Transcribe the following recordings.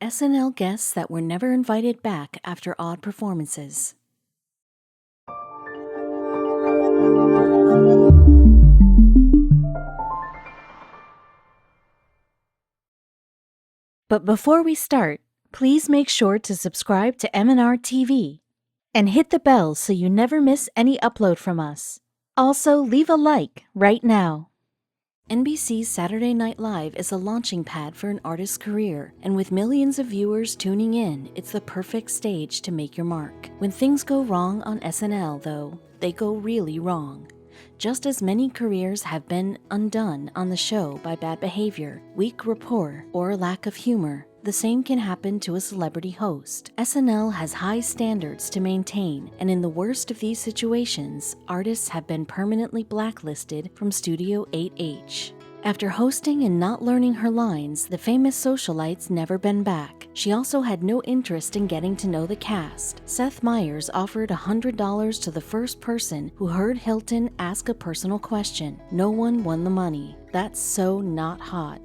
SNL guests that were never invited back after odd performances. But before we start, please make sure to subscribe to m&rtv and hit the bell so you never miss any upload from us. Also, leave a like right now. NBC's Saturday Night Live is a launching pad for an artist's career, and with millions of viewers tuning in, it's the perfect stage to make your mark. When things go wrong on SNL, though, they go really wrong. Just as many careers have been undone on the show by bad behavior, weak rapport, or lack of humor, the same can happen to a celebrity host. SNL has high standards to maintain, and in the worst of these situations, artists have been permanently blacklisted from Studio 8H. After hosting and not learning her lines, the famous socialite's never been back. She also had no interest in getting to know the cast. Seth Meyers offered $100 to the first person who heard Hilton ask a personal question. No one won the money. That's so not hot.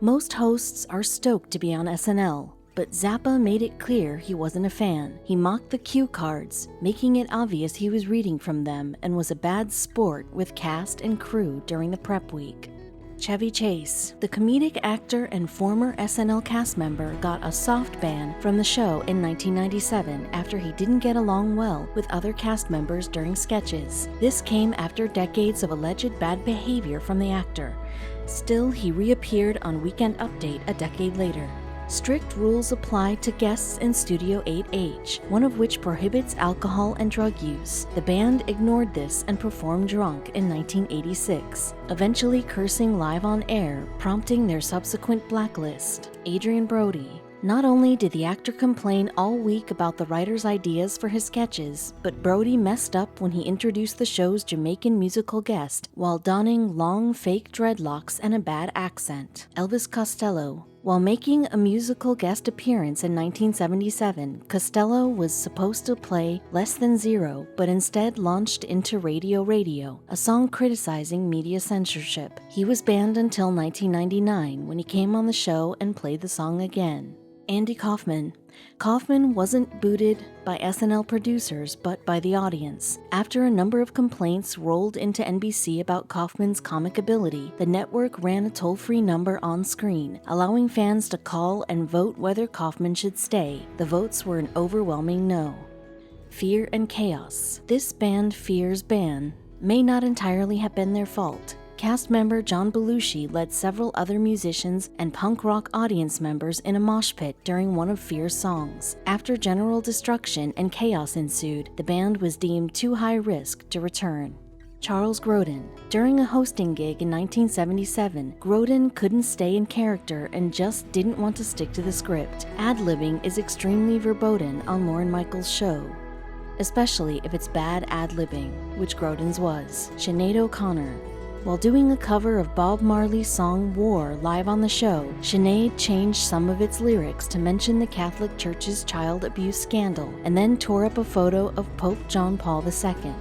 Most hosts are stoked to be on SNL, but Zappa made it clear he wasn't a fan. He mocked the cue cards, making it obvious he was reading from them, and was a bad sport with cast and crew during the prep week. Chevy Chase, the comedic actor and former SNL cast member, got a soft ban from the show in 1997 after he didn't get along well with other cast members during sketches. This came after decades of alleged bad behavior from the actor. Still, he reappeared on Weekend Update a decade later. Strict rules apply to guests in Studio 8H, one of which prohibits alcohol and drug use. The band ignored this and performed drunk in 1986, eventually cursing live on air, prompting their subsequent blacklist. Adrian Brody. Not only did the actor complain all week about the writer's ideas for his sketches, but Brody messed up when he introduced the show's Jamaican musical guest while donning long fake dreadlocks and a bad accent. Elvis Costello. While making a musical guest appearance in 1977, Costello was supposed to play Less Than Zero, but instead launched into Radio, a song criticizing media censorship. He was banned until 1999 when he came on the show and played the song again. Andy Kaufman. Kaufman wasn't booted by SNL producers, but by the audience. After a number of complaints rolled into NBC about Kaufman's comic ability, the network ran a toll-free number on screen, allowing fans to call and vote whether Kaufman should stay. The votes were an overwhelming no. Fear and Chaos. This band Fear's ban may not entirely have been their fault. Cast member John Belushi led several other musicians and punk rock audience members in a mosh pit during one of Fear's songs. After general destruction and chaos ensued, the band was deemed too high risk to return. Charles Grodden. During a hosting gig in 1977, Grodden couldn't stay in character and just didn't want to stick to the script. Ad-libbing is extremely verboten on Lorne Michaels' show, especially if it's bad ad-libbing, which Grodden's was. Sinead O'Connor. While doing a cover of Bob Marley's song War live on the show, Sinead changed some of its lyrics to mention the Catholic Church's child abuse scandal, and then tore up a photo of Pope John Paul II.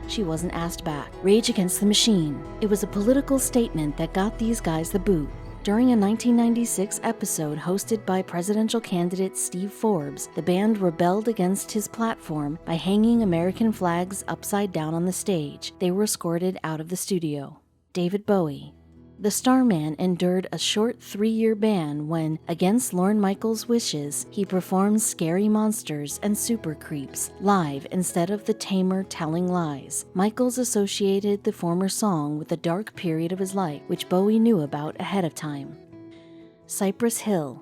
She wasn't asked back. Rage Against the Machine. It was a political statement that got these guys the boot. During a 1996 episode hosted by presidential candidate Steve Forbes, the band rebelled against his platform by hanging American flags upside down on the stage. They were escorted out of the studio. David Bowie. The Starman endured a short 3-year ban when, against Lorne Michaels' wishes, he performed Scary Monsters and Super Creeps live instead of the tamer Telling Lies. Michaels associated the former song with a dark period of his life, which Bowie knew about ahead of time. Cypress Hill.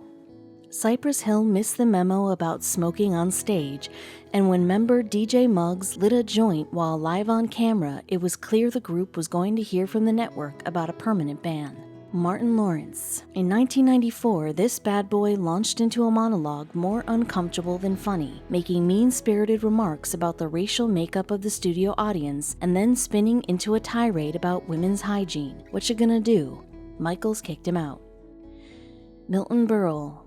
Cypress Hill missed the memo about smoking on stage, and when member DJ Muggs lit a joint while live on camera, it was clear the group was going to hear from the network about a permanent ban. Martin Lawrence. In 1994, this bad boy launched into a monologue more uncomfortable than funny, making mean-spirited remarks about the racial makeup of the studio audience and then spinning into a tirade about women's hygiene. What you gonna do? Michaels kicked him out. Milton Berle.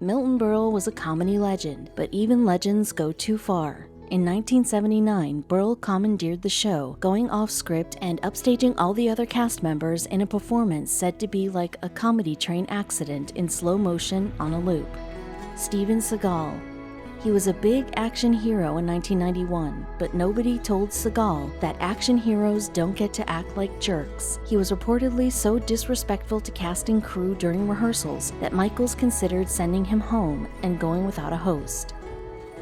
Milton Berle was a comedy legend, but even legends go too far. In 1979, Berle commandeered the show, going off script and upstaging all the other cast members in a performance said to be like a comedy train accident in slow motion on a loop. Steven Seagal. He was a big action hero in 1991, but nobody told Seagal that action heroes don't get to act like jerks. He was reportedly so disrespectful to casting crew during rehearsals that Michaels considered sending him home and going without a host.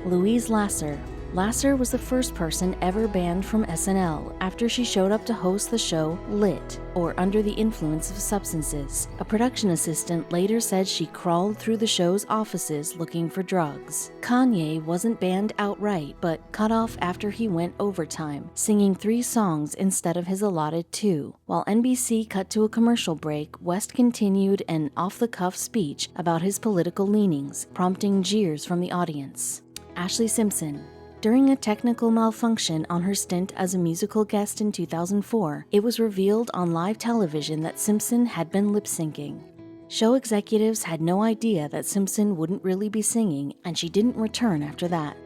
Louise Lasser. Lasser was the first person ever banned from SNL after she showed up to host the show Lit, or Under the Influence of Substances. A production assistant later said she crawled through the show's offices looking for drugs. Kanye wasn't banned outright, but cut off after he went overtime, singing 3 songs instead of his allotted 2. While NBC cut to a commercial break, West continued an off-the-cuff speech about his political leanings, prompting jeers from the audience. Ashley Simpson. During a technical malfunction on her stint as a musical guest in 2004, it was revealed on live television that Simpson had been lip-syncing. Show executives had no idea that Simpson wouldn't really be singing, and she didn't return after that.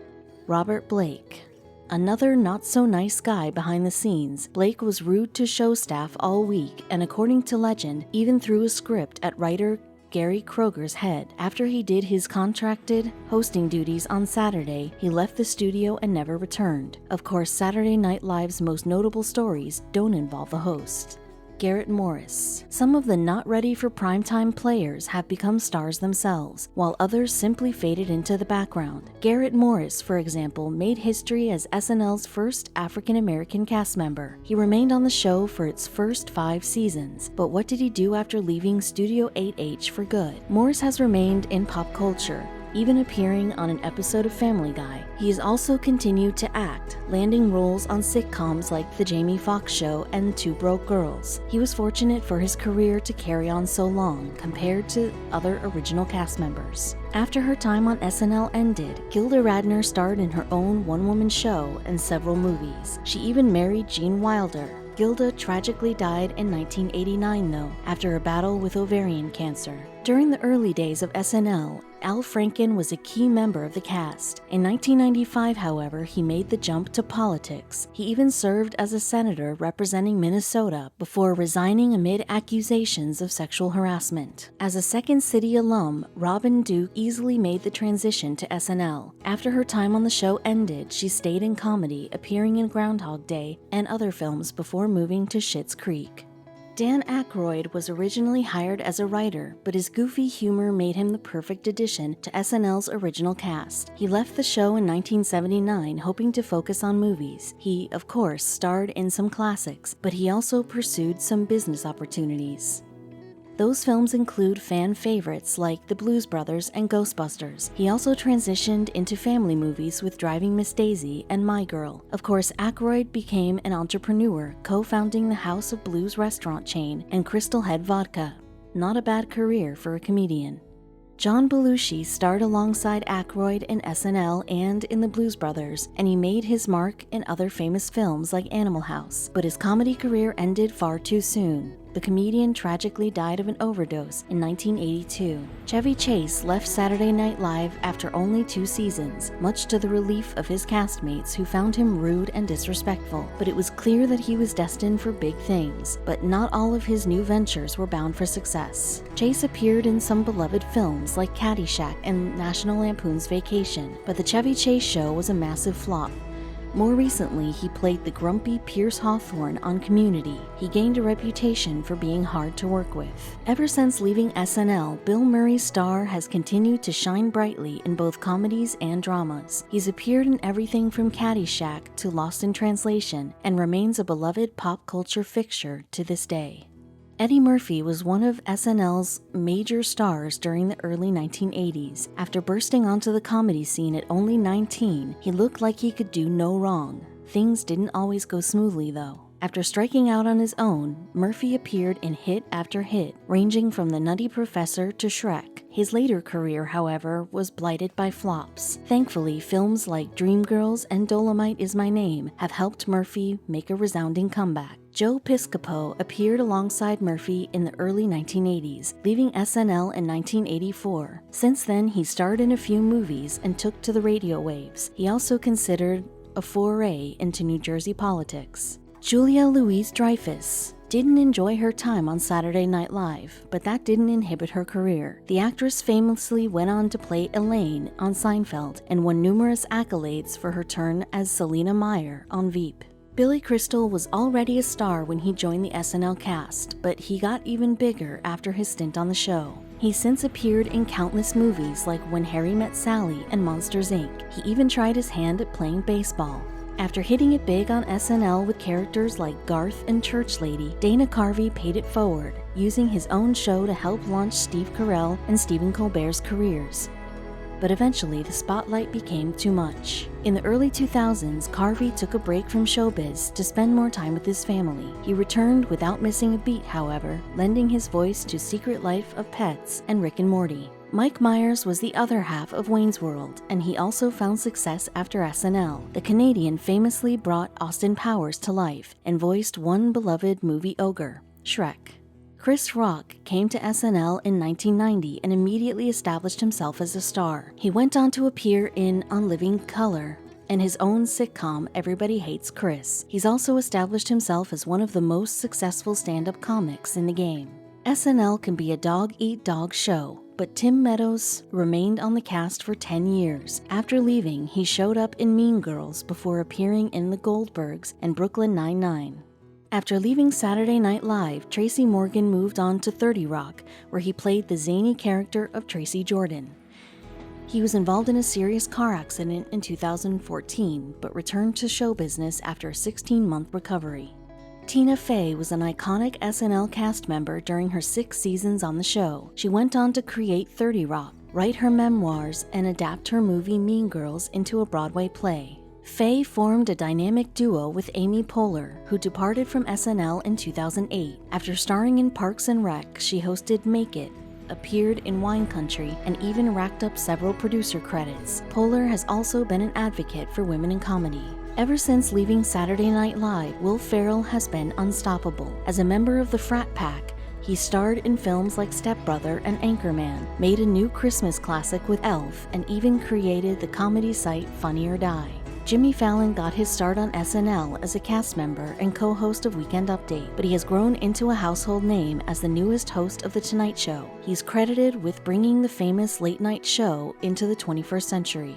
Robert Blake. Another not-so-nice guy behind the scenes, Blake was rude to show staff all week, and according to legend, even threw a script at writer Gary Kroger's head. After he did his contracted hosting duties on Saturday, he left the studio and never returned. Of course, Saturday Night Live's most notable stories don't involve the host. Garrett Morris. Some of the not ready for primetime players have become stars themselves, while others simply faded into the background. Garrett Morris, for example, made history as SNL's first African-American cast member. He remained on the show for its first 5 seasons, but what did he do after leaving Studio 8H for good? Morris has remained in pop culture, even appearing on an episode of Family Guy. He has also continued to act, landing roles on sitcoms like The Jamie Foxx Show and Two Broke Girls. He was fortunate for his career to carry on so long compared to other original cast members. After her time on SNL ended, Gilda Radner starred in her own one-woman show and several movies. She even married Gene Wilder. Gilda tragically died in 1989, though, after a battle with ovarian cancer. During the early days of SNL, Al Franken was a key member of the cast. In 1995, however, he made the jump to politics. He even served as a senator representing Minnesota before resigning amid accusations of sexual harassment. As a Second City alum, Robin Duke easily made the transition to SNL. After her time on the show ended, she stayed in comedy, appearing in Groundhog Day and other films before moving to Schitt's Creek. Dan Aykroyd was originally hired as a writer, but his goofy humor made him the perfect addition to SNL's original cast. He left the show in 1979, hoping to focus on movies. He, of course, starred in some classics, but he also pursued some business opportunities. Those films include fan favorites like The Blues Brothers and Ghostbusters. He also transitioned into family movies with Driving Miss Daisy and My Girl. Of course, Aykroyd became an entrepreneur, co-founding the House of Blues restaurant chain and Crystal Head Vodka. Not a bad career for a comedian. John Belushi starred alongside Aykroyd in SNL and in The Blues Brothers, and he made his mark in other famous films like Animal House, but his comedy career ended far too soon. The comedian tragically died of an overdose in 1982. Chevy Chase left Saturday Night Live after only 2 seasons, much to the relief of his castmates who found him rude and disrespectful. But it was clear that he was destined for big things, but not all of his new ventures were bound for success. Chase appeared in some beloved films like Caddyshack and National Lampoon's Vacation, but The Chevy Chase Show was a massive flop. More recently, he played the grumpy Pierce Hawthorne on Community. He gained a reputation for being hard to work with. Ever since leaving SNL, Bill Murray's star has continued to shine brightly in both comedies and dramas. He's appeared in everything from Caddyshack to Lost in Translation and remains a beloved pop culture fixture to this day. Eddie Murphy was one of SNL's major stars during the early 1980s. After bursting onto the comedy scene at only 19, he looked like he could do no wrong. Things didn't always go smoothly, though. After striking out on his own, Murphy appeared in hit after hit, ranging from The Nutty Professor to Shrek. His later career, however, was blighted by flops. Thankfully, films like Dreamgirls and Dolomite Is My Name have helped Murphy make a resounding comeback. Joe Piscopo appeared alongside Murphy in the early 1980s, leaving SNL in 1984. Since then, he starred in a few movies and took to the radio waves. He also considered a foray into New Jersey politics. Julia Louis-Dreyfus. didn't enjoy her time on Saturday Night Live, but that didn't inhibit her career. The actress famously went on to play Elaine on Seinfeld and won numerous accolades for her turn as Selena Meyer on Veep. Billy Crystal was already a star when he joined the SNL cast, but he got even bigger after his stint on the show. He's since appeared in countless movies like When Harry Met Sally and Monsters, Inc. He even tried his hand at playing baseball. After hitting it big on SNL with characters like Garth and Church Lady, Dana Carvey paid it forward, using his own show to help launch Steve Carell and Stephen Colbert's careers. But eventually, the spotlight became too much. In the early 2000s, Carvey took a break from showbiz to spend more time with his family. He returned without missing a beat, however, lending his voice to Secret Life of Pets and Rick and Morty. Mike Myers was the other half of Wayne's World, and he also found success after SNL. The Canadian famously brought Austin Powers to life and voiced one beloved movie ogre, Shrek. Chris Rock came to SNL in 1990 and immediately established himself as a star. He went on to appear in On Living Color and his own sitcom Everybody Hates Chris. He's also established himself as one of the most successful stand-up comics in the game. SNL can be a dog-eat-dog show, but Tim Meadows remained on the cast for 10 years. After leaving, he showed up in Mean Girls before appearing in The Goldbergs and Brooklyn Nine-Nine. After leaving Saturday Night Live, Tracy Morgan moved on to 30 Rock, where he played the zany character of Tracy Jordan. He was involved in a serious car accident in 2014, but returned to show business after a 16-month recovery. Tina Fey was an iconic SNL cast member during her 6 seasons on the show. She went on to create 30 Rock, write her memoirs, and adapt her movie Mean Girls into a Broadway play. Fey formed a dynamic duo with Amy Poehler, who departed from SNL in 2008. After starring in Parks and Rec, she hosted Make It, appeared in Wine Country, and even racked up several producer credits. Poehler has also been an advocate for women in comedy. Ever since leaving Saturday Night Live, Will Ferrell has been unstoppable. As a member of the Frat Pack, he starred in films like Step Brother and Anchorman, made a new Christmas classic with Elf, and even created the comedy site Funny or Die. Jimmy Fallon got his start on SNL as a cast member and co-host of Weekend Update, but he has grown into a household name as the newest host of The Tonight Show. He's credited with bringing the famous late-night show into the 21st century.